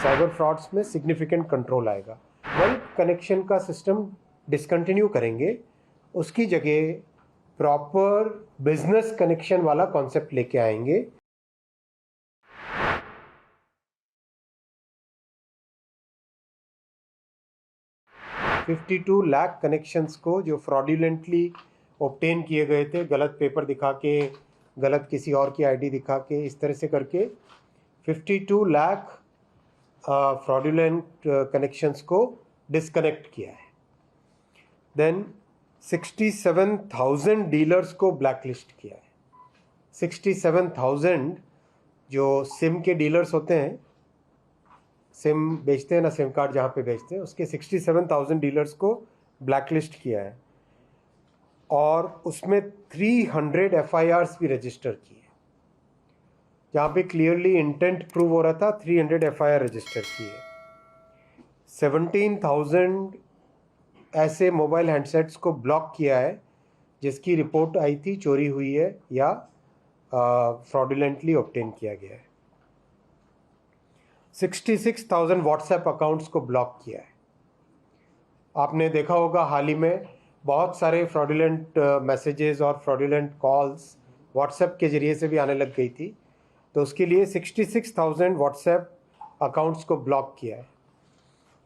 Cyber frauds में significant control आएगा। Bulk connection का सिस्टम डिसकंटिन्यू करेंगे, उसकी जगह प्रॉपर बिजनेस कनेक्शन वाला कॉन्सेप्ट लेके आएंगे। $52 लाख कनेक्शंस को जो फ्रॉडुलेंटली ऑब्टेन किए गए थे, गलत पेपर दिखा के, गलत किसी और की आईडी दिखा के, इस तरह से करके 52 लाख फ्रॉडुलेंट कनेक्शंस को डिस्कनेक्ट किया है। देन 67,000 डीलर्स को ब्लैकलिस्ट किया है। 67,000 जो सिम के डीलर्स होते हैं, सिम बेचते हैं ना, सिम कार्ड जहाँ पे बेचते हैं, उसके 67,000 डीलर्स को ब्लैकलिस्ट किया है और उसमें 300 FIRs भी रजिस्टर की है। जहाँ पे क्लियरली इंटेंट प्रूव हो रहा था, 300 FIR रजिस्टर की है। 17,000 ऐसे मोबाइल हैंडसेट्स को ब्लॉक किया है जिसकी रिपोर्ट आई थी चोरी हुई है या फ्रॉडुलेंटली ऑब्टेन किया गया है। 66,000 व्हाट्सएप अकाउंट्स को ब्लॉक किया है। आपने देखा होगा हाल ही में बहुत सारे फ्रॉडुलेंट मैसेजेस और फ्रॉडुलेंट कॉल्स व्हाट्सएप के ज़रिए से भी आने लग गई थी, तो उसके लिए 66,000 व्हाट्सएप अकाउंट्स को ब्लॉक किया है।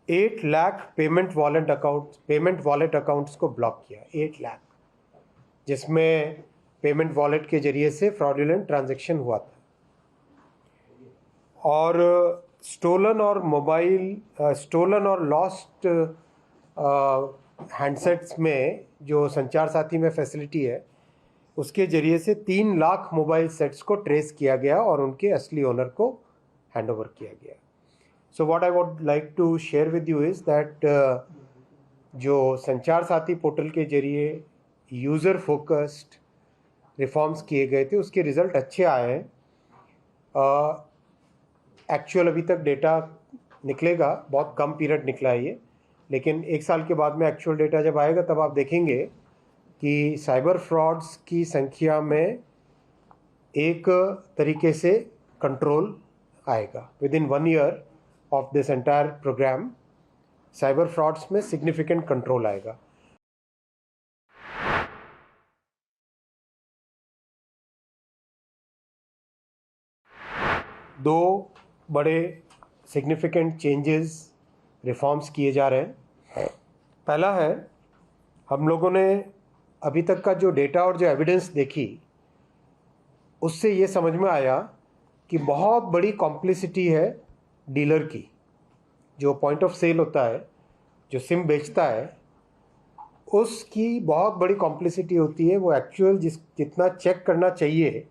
8 लाख पेमेंट वॉलेट अकाउंट्स को ब्लॉक किया है, 8 लाख, जिसमें पेमेंट वॉलेट के ज़रिए से फ्रॉडुलेंट ट्रांजैक्शन हुआ था। और स्टोलन और लॉस्ट हैंडसेट्स में जो संचार साथी में फैसिलिटी है, उसके ज़रिए से 3 लाख मोबाइल सेट्स को ट्रेस किया गया और उनके असली ओनर को हैंडओवर किया गया। So what I would like to share with you is that जो संचार साथी पोर्टल के ज़रिए यूज़र फोकस्ड रिफॉर्म्स किए गए थे, उसके रिज़ल्ट अच्छे आए हैं। एक्चुअल अभी तक डेटा निकलेगा, बहुत कम पीरियड निकला है ये, लेकिन 1 साल के बाद में एक्चुअल डेटा जब आएगा तब आप देखेंगे कि साइबर फ्रॉड्स की संख्या में एक तरीके से कंट्रोल आएगा। Within 1 year of this entire program cyber frauds में सिग्निफिकेंट कंट्रोल आएगा। दो बड़े सिग्निफिकेंट चेंजेस, रिफॉर्म्स किए जा रहे हैं। पहला है, हम लोगों ने अभी तक का जो डेटा और जो एविडेंस देखी, उससे ये समझ में आया कि बहुत बड़ी कॉम्प्लिसिटी है डीलर की। जो पॉइंट ऑफ सेल होता है, जो सिम बेचता है, उसकी बहुत बड़ी कॉम्प्लिसिटी होती है। वो एक्चुअल जितना चेक करना चाहिए,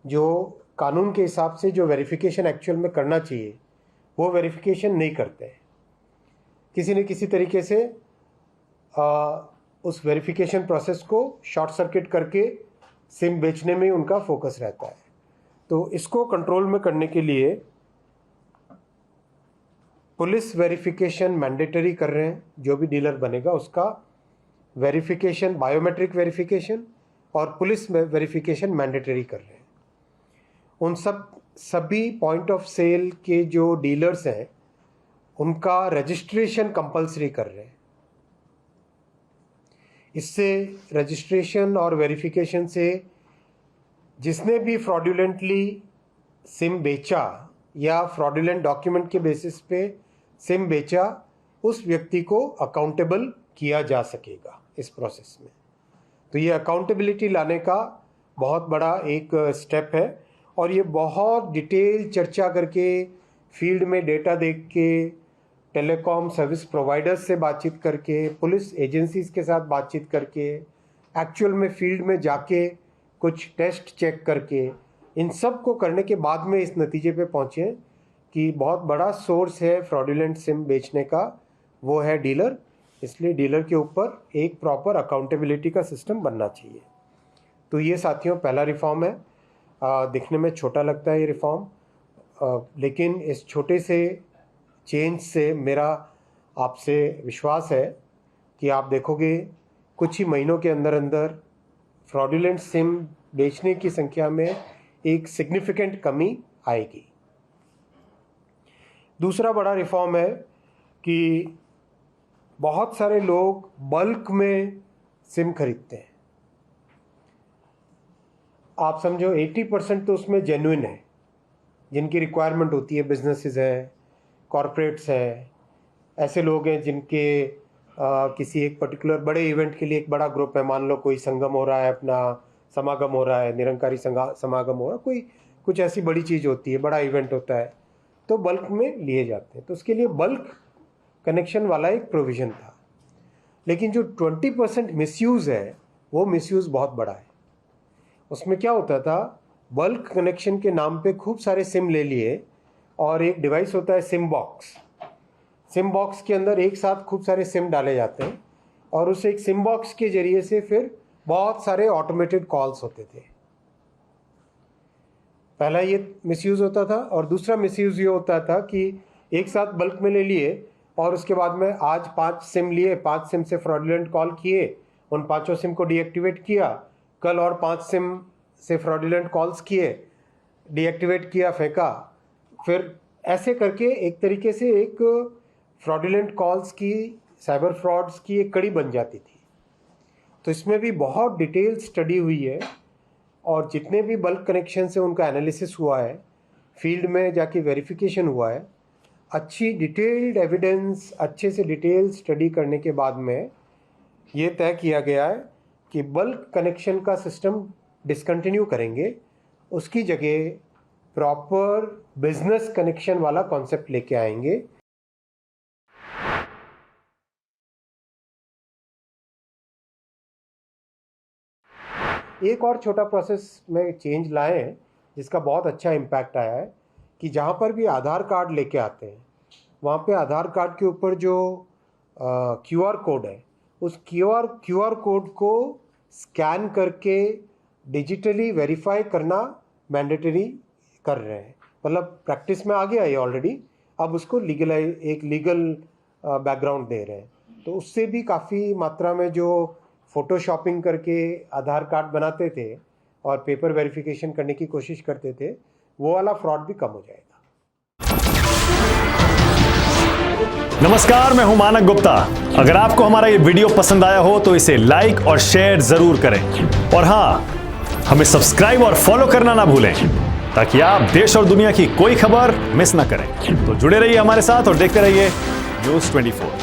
जो कानून के हिसाब से जो वेरिफिकेशन एक्चुअल में करना चाहिए, वो वेरिफिकेशन नहीं करते हैं। किसी न किसी तरीके से उस वेरिफिकेशन प्रोसेस को शॉर्ट सर्किट करके सिम बेचने में उनका फोकस रहता है। तो इसको कंट्रोल में करने के लिए पुलिस वेरिफिकेशन मैंडेटरी कर रहे हैं। जो भी डीलर बनेगा उसका वेरिफिकेशन, बायोमेट्रिक वेरिफिकेशन और पुलिस वेरिफिकेशन मैंडेटरी कर रहे हैं। उन सभी पॉइंट ऑफ सेल के जो डीलर्स हैं, उनका रजिस्ट्रेशन कंपलसरी कर रहे हैं। इससे रजिस्ट्रेशन और वेरिफिकेशन से जिसने भी फ्रॉडुलेंटली सिम बेचा या फ्रॉडुलेंट डॉक्यूमेंट के बेसिस पे सिम बेचा, उस व्यक्ति को अकाउंटेबल किया जा सकेगा इस प्रोसेस में। तो ये अकाउंटेबिलिटी लाने का बहुत बड़ा एक स्टेप है और ये बहुत डिटेल चर्चा करके, फील्ड में डेटा देख के, टेलीकॉम सर्विस प्रोवाइडर्स से बातचीत करके, पुलिस एजेंसीज के साथ बातचीत करके, एक्चुअल में फील्ड में जाके कुछ टेस्ट चेक करके, इन सब को करने के बाद में इस नतीजे पे पहुँचे कि बहुत बड़ा सोर्स है फ्रॉडुलेंट सिम बेचने का, वो है डीलर। इसलिए डीलर के ऊपर एक प्रॉपर अकाउंटेबिलिटी का सिस्टम बनना चाहिए। तो ये साथियों पहला रिफॉर्म है। दिखने में छोटा लगता है ये रिफॉर्म, लेकिन इस छोटे से चेंज से मेरा आपसे विश्वास है कि आप देखोगे कुछ ही महीनों के अंदर अंदर फ्रॉडुलेंट सिम बेचने की संख्या में एक सिग्निफिकेंट कमी आएगी। दूसरा बड़ा रिफॉर्म है कि बहुत सारे लोग बल्क में सिम खरीदते हैं। आप समझो 80% तो उसमें जेन्युइन है, जिनकी रिक्वायरमेंट होती है, बिजनेसेस हैं, कॉरपोरेट्स हैं, ऐसे लोग हैं जिनके किसी एक पर्टिकुलर बड़े इवेंट के लिए एक बड़ा ग्रुप है, मान लो कोई संगम हो रहा है, अपना समागम हो रहा है, निरंकारी समागम हो रहा है, कोई कुछ ऐसी बड़ी चीज़ होती है, बड़ा इवेंट होता है, तो बल्क में लिए जाते हैं। तो उसके लिए बल्क कनेक्शन वाला एक प्रोविज़न था। लेकिन जो 20% मिसयूज़ है, वो मिसयूज़ बहुत बड़ा है। उसमें क्या होता था, बल्क कनेक्शन के नाम पे खूब सारे सिम ले लिए, और एक डिवाइस होता है सिम बॉक्स। सिम बॉक्स के अंदर एक साथ खूब सारे सिम डाले जाते हैं, और उस एक सिम बॉक्स के ज़रिए से फिर बहुत सारे ऑटोमेटेड कॉल्स होते थे। पहला ये मिसयूज़ होता था, और दूसरा मिसयूज़ ये होता था कि एक साथ बल्क में ले लिए, और उसके बाद में आज 5 सिम लिए, 5 सिम से फ्रॉडुलेंट कॉल किए, उन 5 सिम को डीएक्टिवेट किया, कल और 5 सिम से फ्रॉडुलेंट कॉल्स किए, डीएक्टिवेट किया, फेंका। फिर ऐसे करके एक तरीके से एक फ्रॉडुलेंट कॉल्स की, साइबर फ्रॉड्स की एक कड़ी बन जाती थी। तो इसमें भी बहुत डिटेल स्टडी हुई है, और जितने भी बल्क कनेक्शन से उनका एनालिसिस हुआ है, फील्ड में जाके वेरिफिकेशन हुआ है, अच्छी डिटेल्ड एविडेंस, अच्छे से डिटेल स्टडी करने के बाद में ये तय किया गया है कि बल्क कनेक्शन का सिस्टम डिसकंटिन्यू करेंगे, उसकी जगह प्रॉपर बिजनेस कनेक्शन वाला कॉन्सेप्ट लेके आएंगे। एक और छोटा प्रोसेस में चेंज लाए हैं जिसका बहुत अच्छा इम्पैक्ट आया है, कि जहाँ पर भी आधार कार्ड लेके आते हैं, वहाँ पे आधार कार्ड के ऊपर जो QR कोड है, उस QR कोड को स्कैन करके डिजिटली वेरीफाई करना मैंडेटरी कर रहे हैं। मतलब प्रैक्टिस में आ गया ये ऑलरेडी, अब उसको एक लीगल बैकग्राउंड दे रहे हैं। तो उससे भी काफ़ी मात्रा में जो फ़ोटोशॉपिंग करके आधार कार्ड बनाते थे और पेपर वेरिफिकेशन करने की कोशिश करते थे, वो वाला फ्रॉड भी कम हो जाएगा। नमस्कार, मैं हूं मानक गुप्ता। अगर आपको हमारा ये वीडियो पसंद आया हो तो इसे लाइक और शेयर जरूर करें, और हां, हमें सब्सक्राइब और फॉलो करना ना भूलें, ताकि आप देश और दुनिया की कोई खबर मिस ना करें। तो जुड़े रहिए हमारे साथ और देखते रहिए न्यूज़ 24।